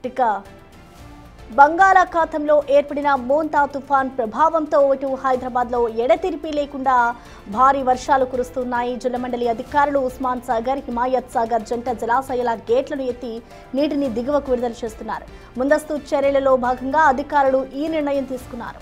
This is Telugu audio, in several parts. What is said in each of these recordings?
ఇక బంగాళాఖాతంలో ఏర్పడిన మోంతా తుఫాన్ ప్రభావంతో ఇటు హైదరాబాద్లో ఎడతెరిపి లేకుండా భారీ వర్షాలు కురుస్తున్నాయి. జలమండలి అధికారులు ఉస్మాన్ సాగర్, హిమాయత్ సాగర్ జంట జలాశయాల గేట్లను ఎత్తి నీటిని దిగువకు విడుదల చేస్తున్నారు. ముందస్తు చర్యలలో భాగంగా అధికారులు ఈ నిర్ణయం తీసుకున్నారు.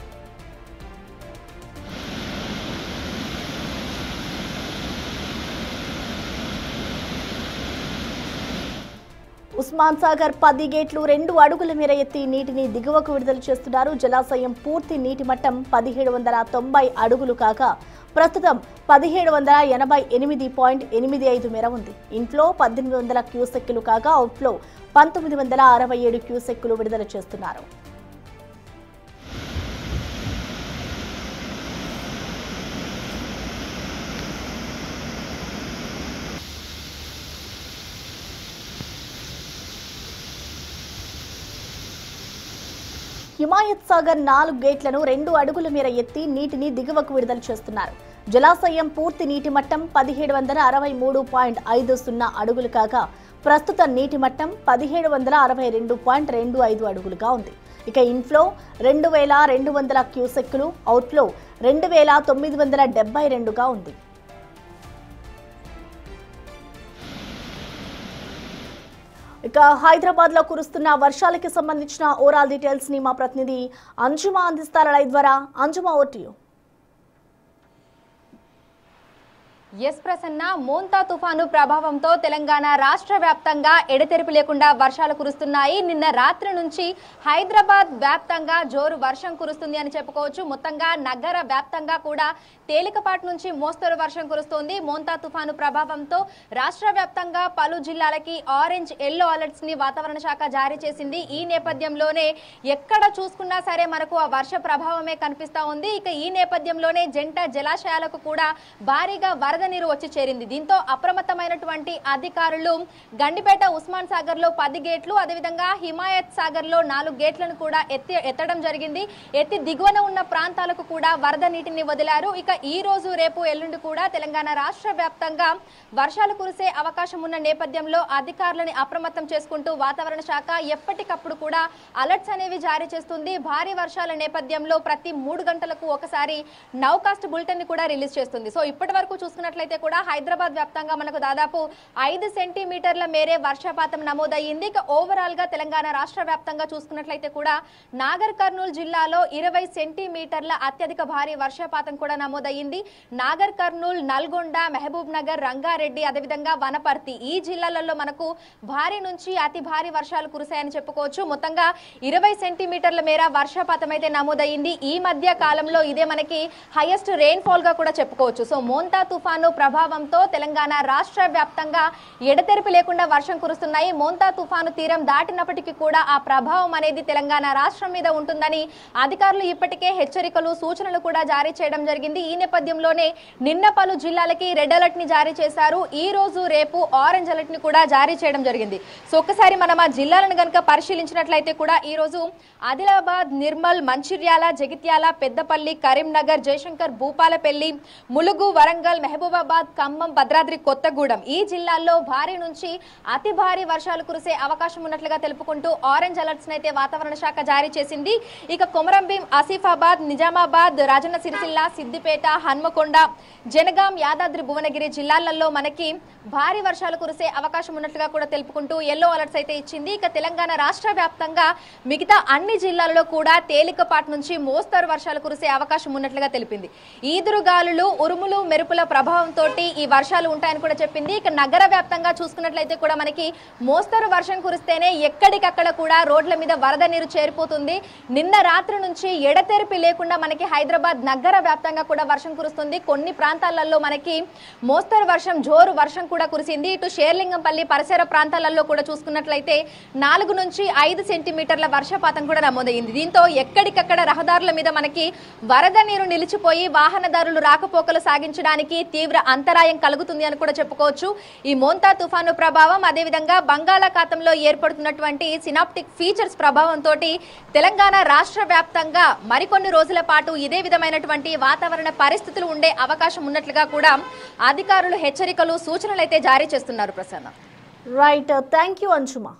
ఉస్మాన్ సాగర్ 10 గేట్లు 2 అడుగుల మేర ఎత్తి నీటిని దిగువకు విడుదల చేస్తున్నారు. జలాశయం పూర్తి నీటి మట్టం 1790 అడుగులు కాగా ప్రస్తుతం 1788.85 మేర ఉంది. ఇన్ఫ్లో 1800 క్యూసెక్కులు కాగా అవుట్ఫ్లో 1967 క్యూసెక్కులు విడుదల చేస్తున్నారు. హిమాయత్ సాగర్ 4 గేట్లను 2 అడుగుల మేర ఎత్తి నీటిని దిగువకు విడుదల చేస్తున్నారు. జలాశయం పూర్తి నీటి మట్టం 1763.50 అడుగులు కాగా ప్రస్తుత నీటి మట్టం 1762.25 అడుగులుగా ఉంది. ఇక ఇన్ఫ్లో 2200 క్యూసెక్కులు, అవుట్ఫ్లో 2972గా ఉంది. ఇక హైదరాబాద్ లో కురుస్తున్న వర్షాలకి సంబంధించిన ఓవరాల్ డీటెయిల్స్ ని మా ప్రతినిధి అంజుమా అందిస్తారు లైవ్ ద్వారా. Anjuma, over to you. Yes Prasanna, Montha తుఫాను ప్రభావంతో తెలంగాణ రాష్ట్ర వ్యాప్తంగా ఎడతెరిపి లేకుండా వర్షాలు కురుస్తున్నాయి. నిన్న రాత్రి నుంచి హైదరాబాద్ వ్యాప్తంగా జోరు వర్షం కురుస్తుంది అని చెప్పుకోవచ్చు. మొత్తంగా నగర వ్యాప్తంగా కూడా తేలికపాటి నుంచి మోస్తరు వర్షం కురుస్తోంది. మోంతా తుఫాను ప్రభావంతో రాష్ట్ర వ్యాప్తంగా పలు జిల్లాలకి ఆరెంజ్, ఎల్లో అలర్ట్స్ ని వాతావరణ శాఖ జారీ చేసింది. ఈ నేపథ్యంలోనే ఎక్కడ చూసుకున్నా సరే మనకు ఆ వర్ష ప్రభావమే కనిపిస్తా ఉంది. ఇక ఈ నేపథ్యంలోనే జంట జలాశయాలకు కూడా భారీగా వరద నీరు వచ్చి చేరింది. దీంతో అప్రమత్తమైనటువంటి అధికారులు గండిపేట ఉస్మాన్ సాగర్ లో 10 గేట్లు, అదేవిధంగా హిమాయత్ సాగర్ లో 4 గేట్లను కూడా ఎత్తడం జరిగింది. ఎత్తి దిగువన ఉన్న ప్రాంతాలకు కూడా వరద నీటిని వదిలారు. ఇక ఈ రోజు, రేపు, ఎల్లుండి కూడా తెలంగాణ రాష్ట్ర వ్యాప్తంగా వర్షాలు కురిసే అవకాశం ఉన్న నేపథ్యంలో అధికారులను అప్రమత్తం చేసుకుంటూ వాతావరణ శాఖ ఎప్పటికప్పుడు కూడా అలర్ట్స్ అనేవి జారీ చేస్తుంది. భారీ వర్షాల నేపథ్యంలో ప్రతి 3 గంటలకు ఒకసారి నౌకాస్ట్ బులెటిన్ ని కూడా రిలీజ్ చేస్తుంది. సో ఇప్పటి వరకు చూసుకున్నట్లయితే కూడా హైదరాబాద్ వ్యాప్తంగా మనకు దాదాపు 5 సెంటీమీటర్ల మేరే వర్షపాతం నమోదయ్యింది. ఇక ఓవరాల్ గా తెలంగాణ రాష్ట్ర వ్యాప్తంగా చూసుకున్నట్లయితే కూడా నాగర్ కర్నూలు జిల్లాలో 20 సెంటీమీటర్ల అత్యధిక భారీ వర్షపాతం కూడా నమోదయ్యింది. నాగర్ కర్నూలు, నల్గొండ, మహబూబ్ నగర్, రంగారెడ్డి, అదేవిధంగా వనపర్తి ఈ జిల్లాలలో మనకు భారీ నుంచి అతి భారీ వర్షాలు కురిశాయని చెప్పుకోవచ్చు. మొత్తంగా 20 సెంటీమీటర్ల మేర వర్షపాతం అయితే నమోదయ్యింది. ఈ మధ్య కాలంలో ఇదే మనకి హైయెస్ట్ రెయిన్ ఫాల్ గా కూడా చెప్పుకోవచ్చు. సో మోంతా తుఫాను ప్రభావంతో తెలంగాణ రాష్ట్ర వ్యాప్తంగా ఎడతెరిపి లేకుండా వర్షం కురుస్తున్నాయి. మోంతా తుఫాను తీరం దాటినప్పటికీ కూడా ఆ ప్రభావం అనేది తెలంగాణ రాష్ట్రం మీద ఉంటుందని అధికారులు ఇప్పటికే హెచ్చరికలు, సూచనలు కూడా జారీ చేయడం జరిగింది. ఈ నేపథ్యంలోనే నిన్న పలు జిల్లాలకి రెడ్ అలర్ట్ ని జారీ చేశారు. ఈ రోజు, రేపు ఆరెంజ్ అలర్ట్ ని కూడా జారీ చేయడం జరిగింది. సో ఒక్కసారి మనం ఆ జిల్లాలను కనుక పరిశీలించినట్లయితే కూడా ఈ రోజు ఆదిలాబాద్, నిర్మల్, మంచిర్యాల, జగిత్యాల, పెద్దపల్లి, కరీంనగర్, జయశంకర్, భూపాలపల్లి, ములుగు, వరంగల్, మహబూబాబాద్, ఖమ్మం, భద్రాద్రి కొత్తగూడెం ఈ జిల్లాల్లో భారీ నుంచి అతి భారీ వర్షాలు కురిసే అవకాశం ఉన్నట్లుగా తెలుపుకుంటూ ఆరెంజ్ అలర్ట్స్ అయితే వాతావరణ శాఖ జారీ చేసింది. ఇక కొమరంభీం, ఆసిఫాబాద్, నిజామాబాద్, రాజన్న సిరిసిల్ల, సిద్దిపేట, హన్మకొండ, జనగాం, యాదాద్రి భువనగిరి జిల్లాలలో మనకి భారీ వర్షాలు కురిసే అవకాశం ఉన్నట్లుగా కూడా తెలుపుకుంటూ ఎల్లో అలర్ట్స్ అయితే ఇచ్చింది. ఇక తెలంగాణ రాష్ట్ర వ్యాప్తంగా మిగతా అన్ని జిల్లాలలో కూడా తేలికపాటి నుంచి మోస్తరు వర్షాలు కురిసే అవకాశం ఉన్నట్లుగా తెలిపింది. ఈదురుగాలులు, ఉరుములు, మెరుపుల ప్రభావంతో ఈ వర్షాలు ఉంటాయని కూడా చెప్పింది. ఇక నగర వ్యాప్తంగా చూసుకున్నట్లయితే కూడా మనకి మోస్తరు వర్షం కురిస్తేనే ఎక్కడికక్కడ కూడా రోడ్ల మీద వరద నీరు చేరిపోతుంది. నిన్న రాత్రి నుంచి ఎడతెరిపి లేకుండా మనకి హైదరాబాద్ నగర వ్యాప్తంగా కూడా వర్షం కురుస్తుంది. కొన్ని ప్రాంతాలలో మనకి మోస్తరు వర్షం, జోరు వర్షం కూడా కురిసింది. ఇటు షేర్లింగంపల్లి పరిసర ప్రాంతాలలో కూడా చూసుకున్నట్లయితే 4 నుంచి 5 సెంటీమీటర్ల వర్షపాతం కూడా నమోదైంది. దీంతో ఎక్కడికక్కడ రహదారుల మీద మనకి వరద నీరు నిలిచిపోయి వాహనదారులు రాకపోకలు సాగించడానికి తీవ్ర అంతరాయం కలుగుతుంది అని కూడా చెప్పుకోవచ్చు. ఈ మోంతా తుఫాను ప్రభావం, అదేవిధంగా బంగాళాఖాతంలో ఏర్పడుతున్నటువంటి సినాప్టిక్ ఫీచర్స్ ప్రభావంతో తెలంగాణ రాష్ట్ర వ్యాప్తంగా మరికొన్ని రోజుల పాటు ఇదే విధమైనటువంటి వాతావరణ పరిస్థితులు ఉండే అవకాశం ఉన్నట్లుగా కూడా అధికారులు హెచ్చరికలు, సూచనలు అయితే జారీ చేస్తున్నారు. Prasanna, right, thank you అంశుమా.